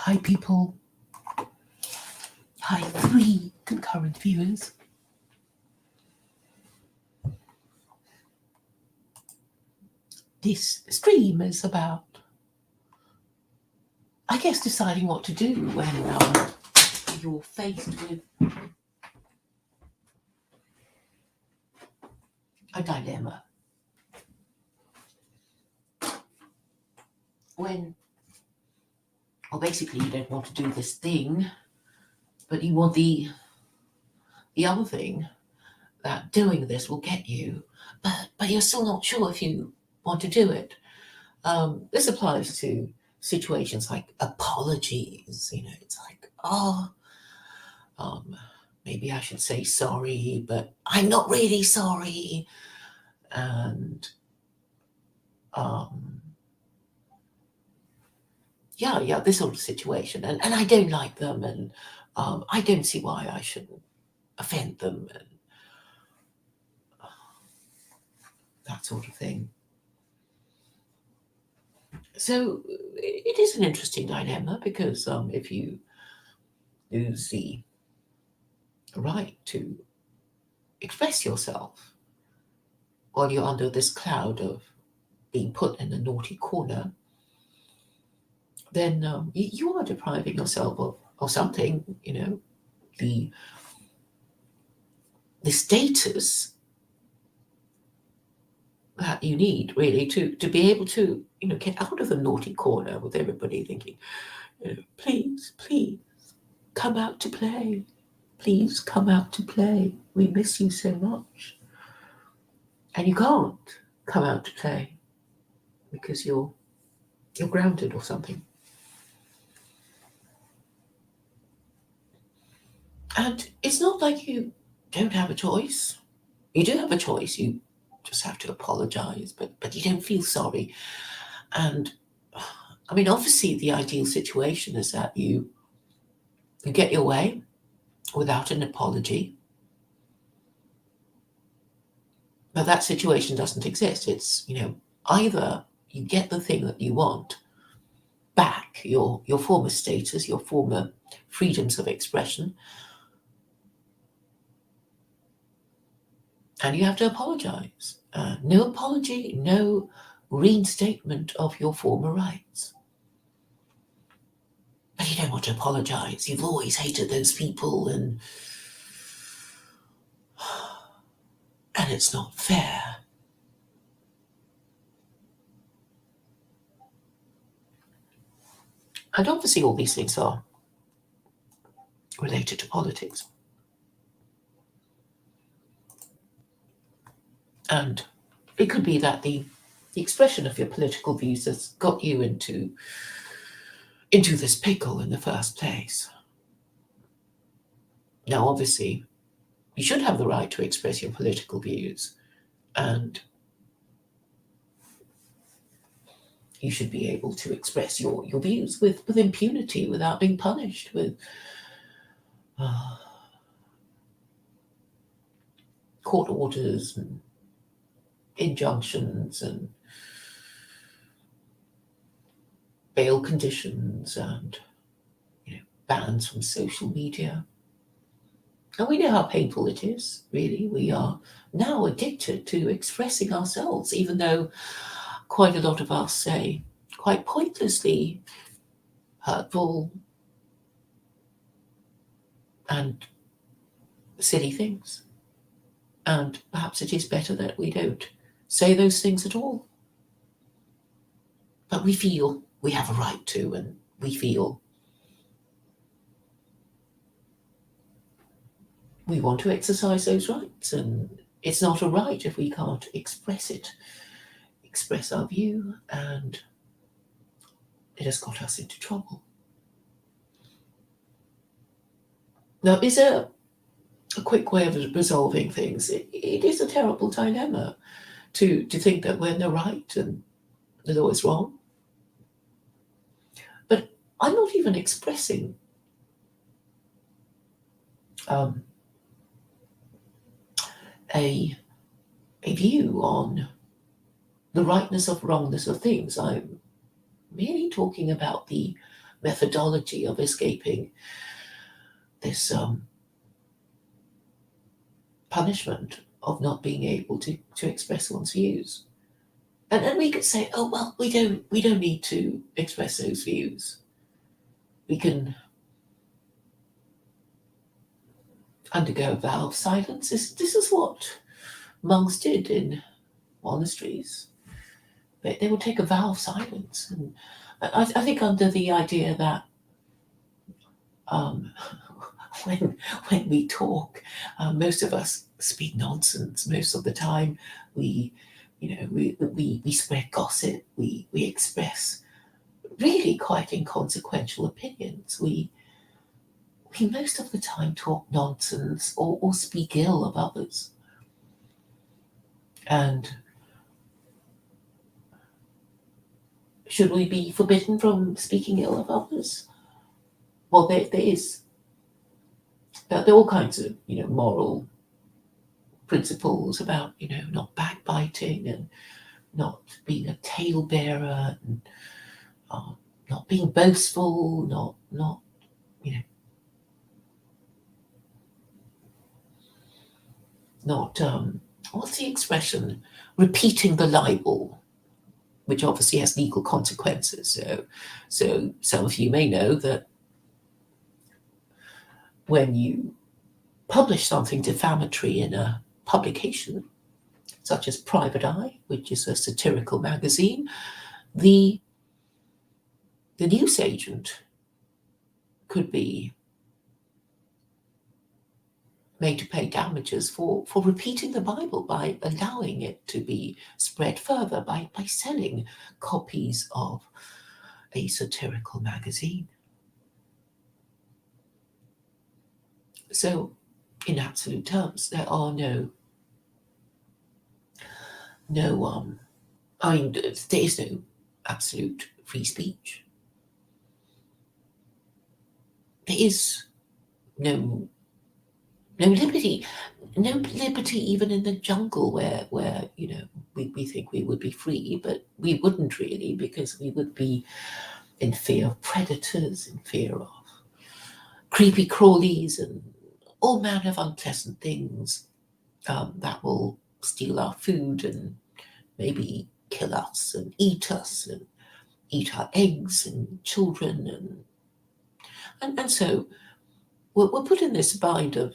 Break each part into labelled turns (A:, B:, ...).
A: Hi, people. Hi, 3 concurrent viewers. This stream is about, I guess, deciding what to do when you're faced with a dilemma. When, well, basically, you don't want to do this thing, but you want the other thing that doing this will get you, but you're still not sure if you want to do it. This applies to situations like apologies. It's like, maybe I should say sorry, but I'm not really sorry. And yeah, this sort of situation. And I don't like them, and I don't see why I shouldn't offend them, and that sort of thing. So it is an interesting dilemma because if you lose the right to express yourself while you're under this cloud of being put in a naughty corner, then you are depriving yourself of something, the status that you need really to be able to, get out of the naughty corner with everybody thinking, please, come out to play. Please come out to play. We miss you so much. And you can't come out to play because you're grounded or something. And it's not like you don't have a choice. You do have a choice. You just have to apologize, but you don't feel sorry. And I mean, obviously, the ideal situation is that you get your way without an apology. But that situation doesn't exist. It's, either you get the thing that you want back, your former status, your former freedoms of expression, and you have to apologize. No apology, no reinstatement of your former rights. But you don't want to apologize. You've always hated those people, and it's not fair. And obviously all these things are related to politics. And it could be that the expression of your political views has got you into this pickle in the first place. Now, obviously, you should have the right to express your political views, and you should be able to express your views with impunity without being punished with court orders and injunctions and bail conditions and bans from social media. And we know how painful it is, really. We are now addicted to expressing ourselves, even though quite a lot of us say quite pointlessly hurtful and silly things. And perhaps it is better that we don't say those things at all. But we feel we have a right to, and we feel we want to exercise those rights. And it's not a right if we can't express it, express our view, and it has got us into trouble. Now, is there a quick way of resolving things? It is a terrible dilemma to think that we're in the right and the law is wrong. But I'm not even expressing a view on the rightness of wrongness of things. I'm merely talking about the methodology of escaping this punishment of not being able to express one's views. And we could say, oh well, we don't need to express those views. We can undergo a vow of silence. This is what monks did in monasteries. They would take a vow of silence, and I think under the idea that when we talk, most of us speak nonsense most of the time. We spread gossip. We express really quite inconsequential opinions. We most of the time talk nonsense or speak ill of others. And should we be forbidden from speaking ill of others? Well, there are all kinds of moral principles about not backbiting and not being a talebearer and not being boastful, not what's the expression? Repeating the libel, which obviously has legal consequences. So some of you may know that when you publish something defamatory in a publication, such as Private Eye, which is a satirical magazine, the newsagent could be made to pay damages for repeating the Bible by allowing it to be spread further by selling copies of a satirical magazine. So, in absolute terms, there are there is no absolute free speech. There is no liberty even in the jungle where we think we would be free, but we wouldn't really, because we would be in fear of predators, in fear of creepy crawlies and all manner of unpleasant things that will steal our food and maybe kill us and eat our eggs and children, and so we're put in this bind of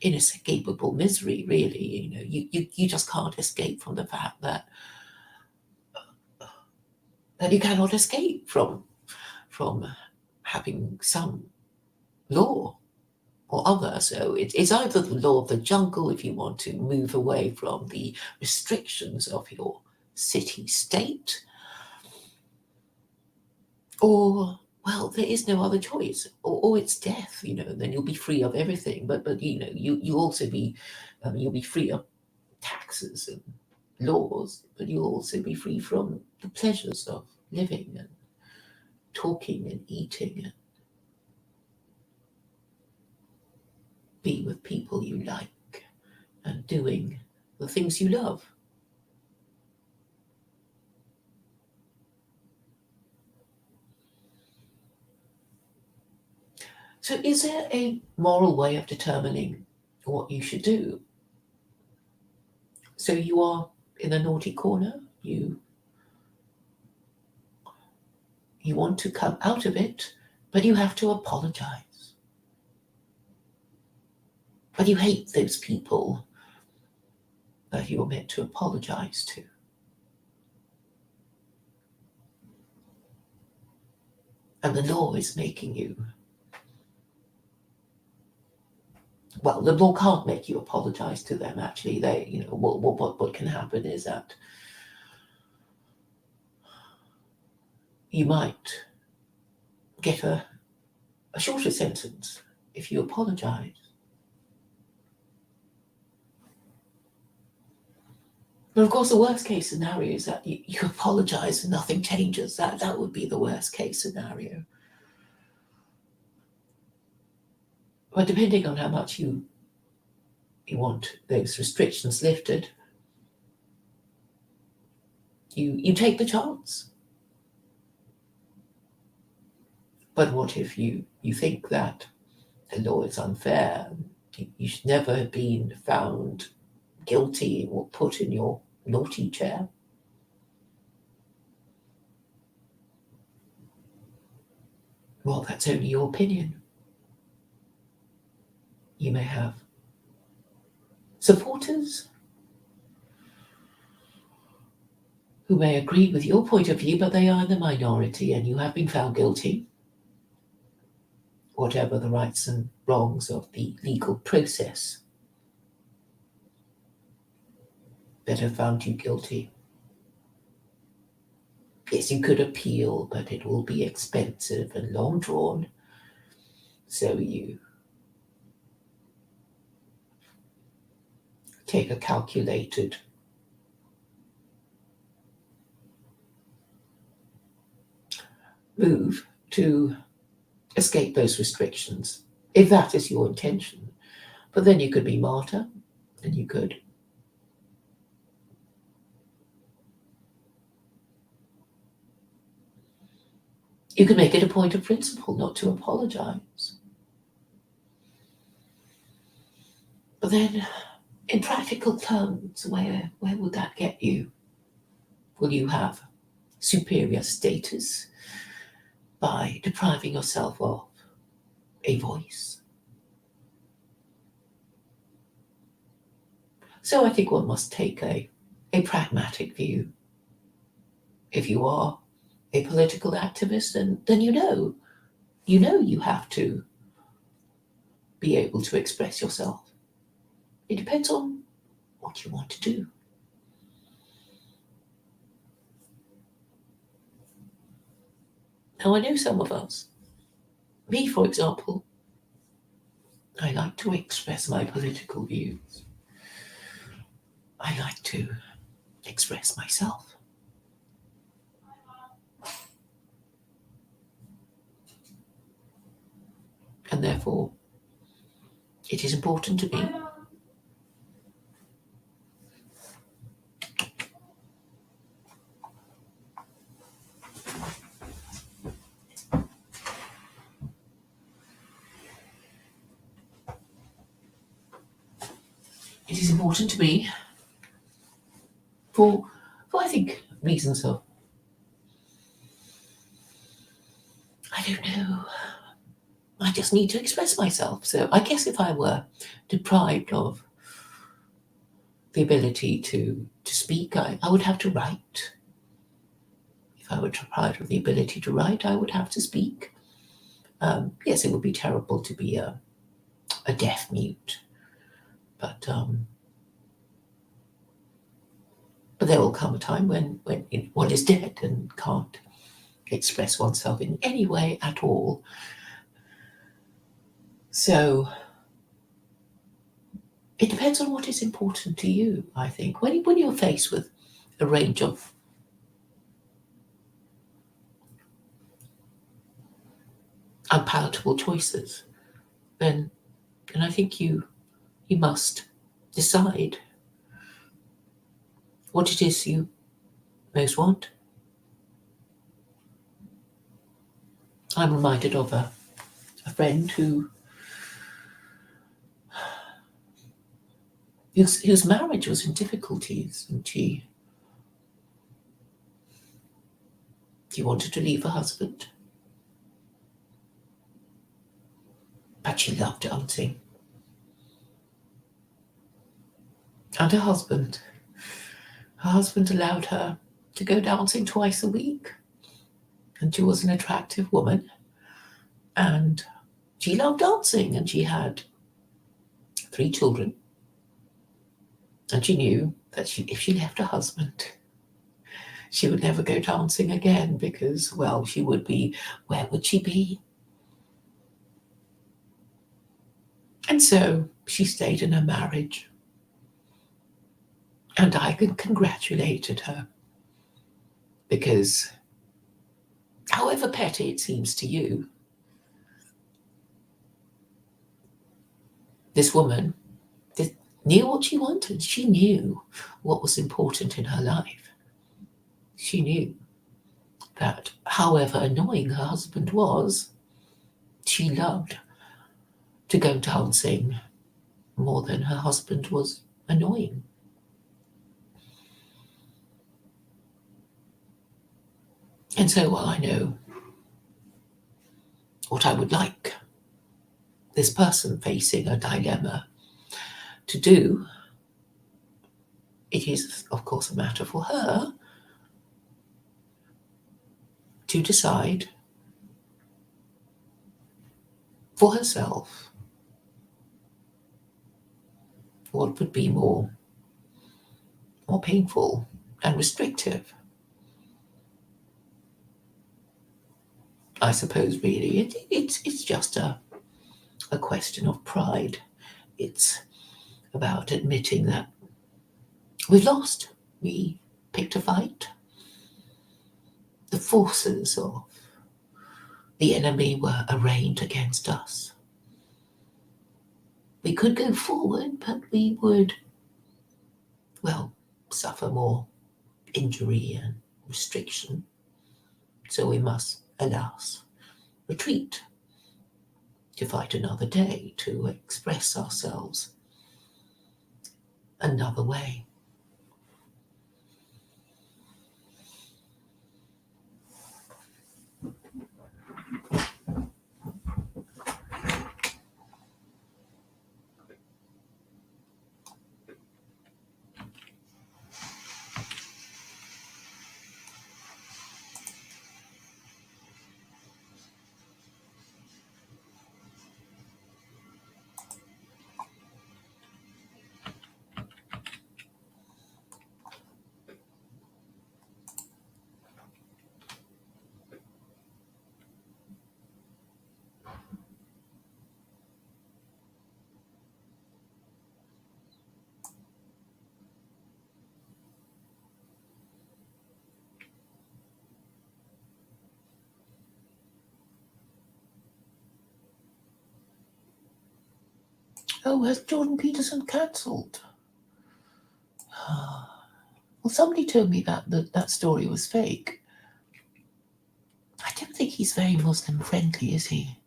A: inescapable misery, really. You just can't escape from the fact that you cannot escape from having some law or other. So it's either the law of the jungle, if you want to move away from the restrictions of your city state, or well, there is no other choice, or it's death, and then you'll be free of everything. But you also be, you'll be free of taxes and laws, but you'll also be free from the pleasures of living and talking and eating and be with people you like and doing the things you love. So is there a moral way of determining what you should do? So you are in the naughty corner, you want to come out of it, but you have to apologize. But you hate those people that you're meant to apologize to. And the law is making you. Well, the law can't make you apologize to them, actually. What can happen is that you might get a shorter sentence if you apologize. But of course, the worst case scenario is that you apologize and nothing changes. That would be the worst case scenario. But depending on how much you want those restrictions lifted, you take the chance. But what if you think that the law is unfair? You should never have been found guilty or put in your naughty chair. Well, that's only your opinion. You may have supporters who may agree with your point of view, but they are in the minority and you have been found guilty. Whatever the rights and wrongs of the legal process that have found you guilty. Yes, you could appeal, but it will be expensive and long drawn. So you take a calculated move to escape those restrictions, if that is your intention. But then you could be martyr, and you could make it a point of principle not to apologize. But then, in practical terms, where would that get you? Will you have superior status by depriving yourself of a voice? So I think one must take a pragmatic view. If you are a political activist, then you know you have to be able to express yourself. It depends on what you want to do. Now, I know some of us, me for example, I like to express my political views. I like to express myself. And therefore, it is important to me for I think reasons of, I don't know, I just need to express myself. So I guess if I were deprived of the ability to speak, I would have to write. If I were deprived of the ability to write, I would have to speak. Yes, it would be terrible to be a deaf mute, but there will come a time when one is dead and can't express oneself in any way at all. So it depends on what is important to you, I think. When you're faced with a range of unpalatable choices, then I think you must decide what it is you most want. I'm reminded of a friend whose marriage was in difficulties, and she wanted to leave her husband, but she loved dancing. And her husband allowed her to go dancing twice a week. And she was an attractive woman. And she loved dancing. And she had 3 children. And she knew that if she left her husband, she would never go dancing again because, well, where would she be? And so she stayed in her marriage. And I congratulated her because, however petty it seems to you, this woman knew what she wanted. She knew what was important in her life. She knew that however annoying her husband was, She loved to go dancing more than her husband was annoying. And so while I know what I would like this person facing a dilemma to do, it is, of course, a matter for her to decide for herself what would be more painful and restrictive. I suppose really it's just a question of pride. It's about admitting that we've lost. We picked a fight. The forces of the enemy were arrayed against us. We could go forward, but we would, well, suffer more injury and restriction. So we must, alas, retreat to fight another day, to express ourselves another way. Oh, has Jordan Peterson cancelled? Well, somebody told me that story was fake. I don't think he's very Muslim friendly, is he?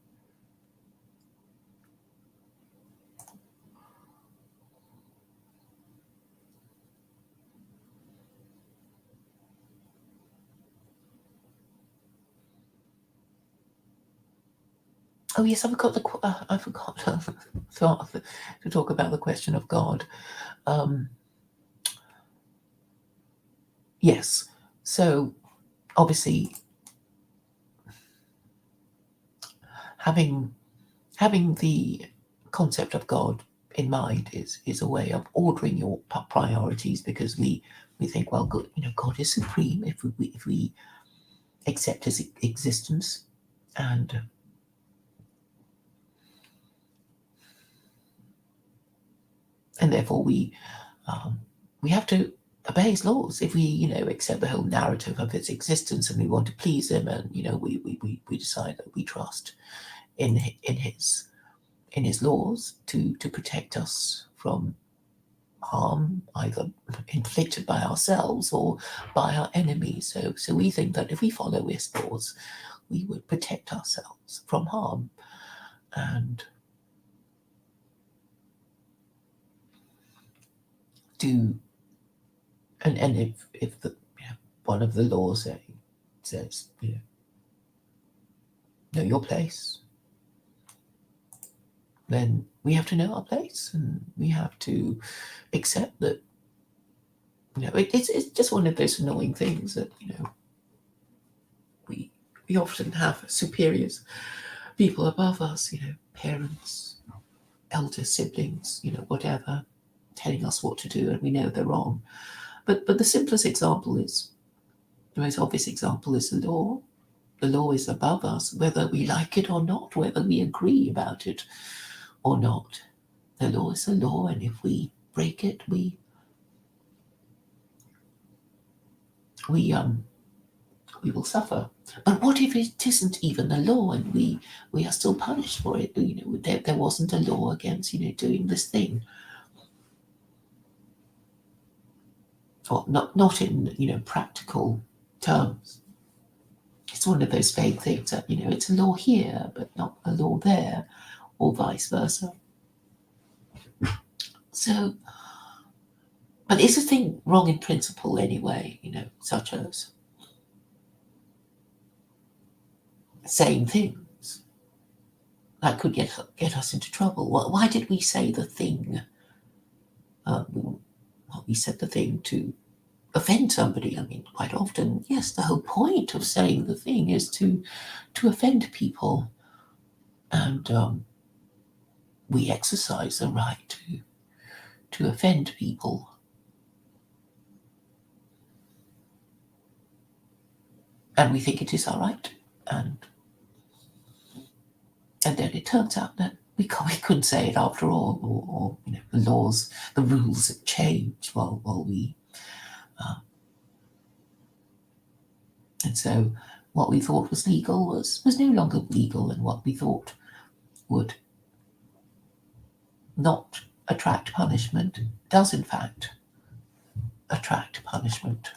A: Oh yes, I forgot to talk about the question of God. Yes, so obviously having the concept of God in mind is a way of ordering your priorities, because we think, well, good, God is supreme. If we accept his existence, and therefore we have to obey his laws. If we accept the whole narrative of his existence and we want to please him, and we decide that we trust in his laws to protect us from harm, either inflicted by ourselves or by our enemies. So we think that if we follow his laws, we would protect ourselves from harm. And if the one of the laws says know your place, then we have to know our place, and we have to accept that it's just one of those annoying things that we often have superiors, people above us, parents, elder siblings, whatever, telling us what to do, and we know they're wrong. But the simplest example is, the most obvious example is the law. The law is above us, whether we like it or not, whether we agree about it or not. The law is the law, and if we break it, we will suffer. But what if it isn't even a law, and we are still punished for it? There wasn't a law against doing this thing, or not in practical terms. it's one of those vague things that, it's a law here, but not a law there, or vice versa. So, but is a thing wrong in principle anyway, such as saying things that could get us into trouble? Why did we say the thing? We said the thing to offend somebody. I mean, quite often, yes, the whole point of saying the thing is to offend people, and we exercise the right to offend people. And we think it is our right, and then it turns out that we couldn't say it after all, or the rules have changed while we, and so what we thought was legal was no longer legal, and what we thought would not attract punishment does in fact attract punishment.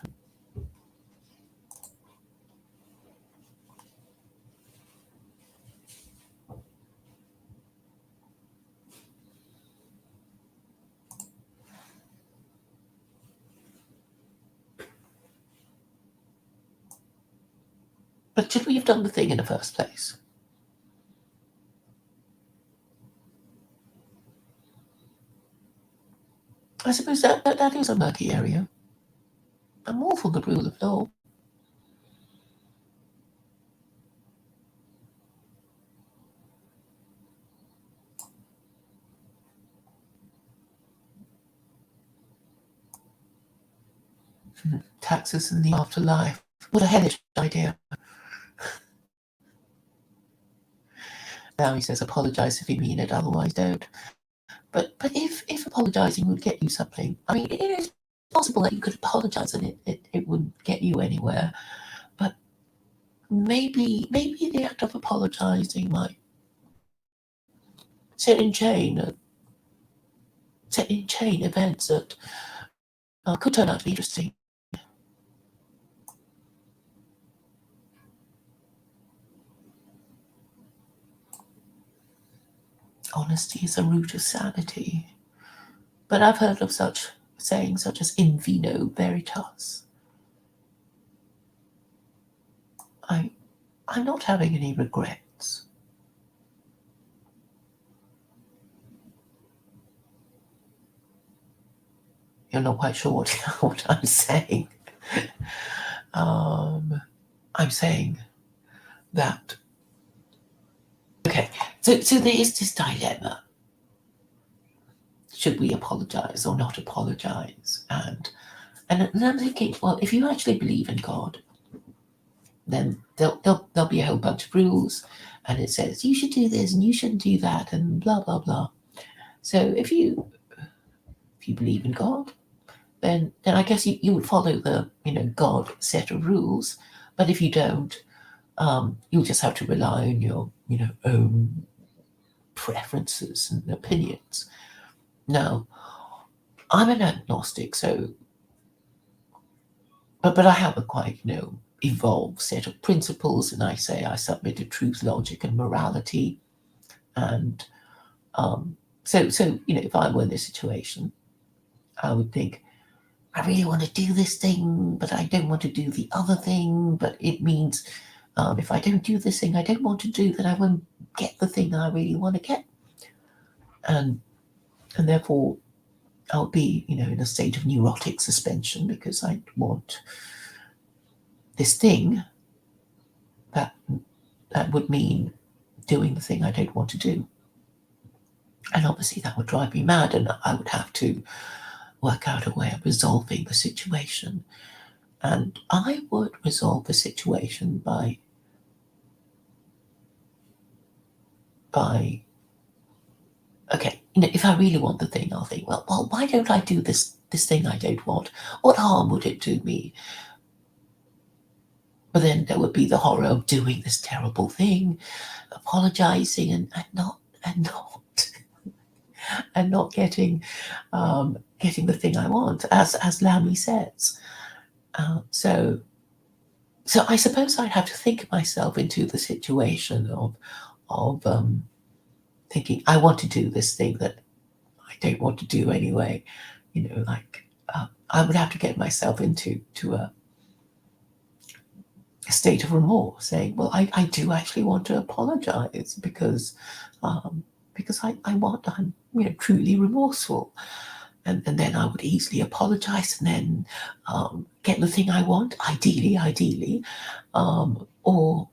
A: But should we have done the thing in the first place? I suppose that is a murky area. I'm all for the rule of law. Taxes in the afterlife. What a hellish idea. Now he says apologise if you mean it, otherwise don't. But if apologising would get you something, I mean, it is possible that you could apologise and it wouldn't get you anywhere. But maybe the act of apologising might set in chain events that could turn out to be interesting. Honesty is a root of sanity. But I've heard of such sayings such as in vino veritas. I'm not having any regrets. You're not quite sure what I'm saying. I'm saying that. Okay, so there is this dilemma. Should we apologize or not apologize? And I'm thinking, well, if you actually believe in God, then there'll be a whole bunch of rules, and it says you should do this and you shouldn't do that, and blah blah blah. So if you believe in God, then I guess you would follow the God set of rules. But if you don't, you'll just have to rely on your own preferences and opinions. Now, I'm an agnostic, so but I have a quite evolved set of principles, and I say I submit to truth, logic, and morality. And so if I were in this situation, I would think, I really want to do this thing, but I don't want to do the other thing. But it means if I don't do this thing I don't want to do, then I won't get the thing that I really want to get. And therefore I'll be, in a state of neurotic suspension because I want this thing that would mean doing the thing I don't want to do. And obviously that would drive me mad, and I would have to work out a way of resolving the situation. And I would resolve the situation by okay, if I really want the thing, I'll think, well, why don't I do this thing I don't want? What harm would it do me? But then there would be the horror of doing this terrible thing, apologizing and not getting the thing I want, as Lammy says. So So I suppose I'd have to think myself into the situation of thinking I want to do this thing that I don't want to do anyway. Like I would have to get myself into a state of remorse, saying, "Well, I do actually want to apologize because I'm truly remorseful." And then I would easily apologize and then get the thing I want, ideally. Or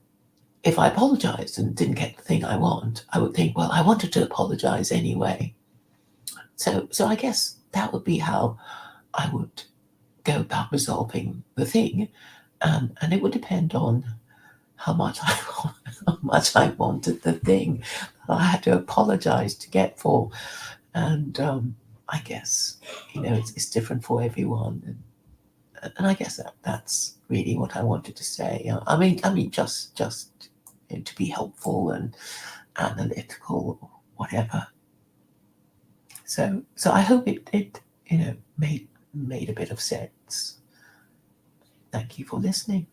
A: if I apologized and didn't get the thing I want, I would think, well, I wanted to apologize anyway. So I guess that would be how I would go about resolving the thing, and it would depend on how much how much I wanted the thing that I had to apologize to get for, and I guess it's different for everyone, and I guess that's really what I wanted to say. I mean, just to be helpful and analytical, or whatever. So I hope it made a bit of sense. Thank you for listening.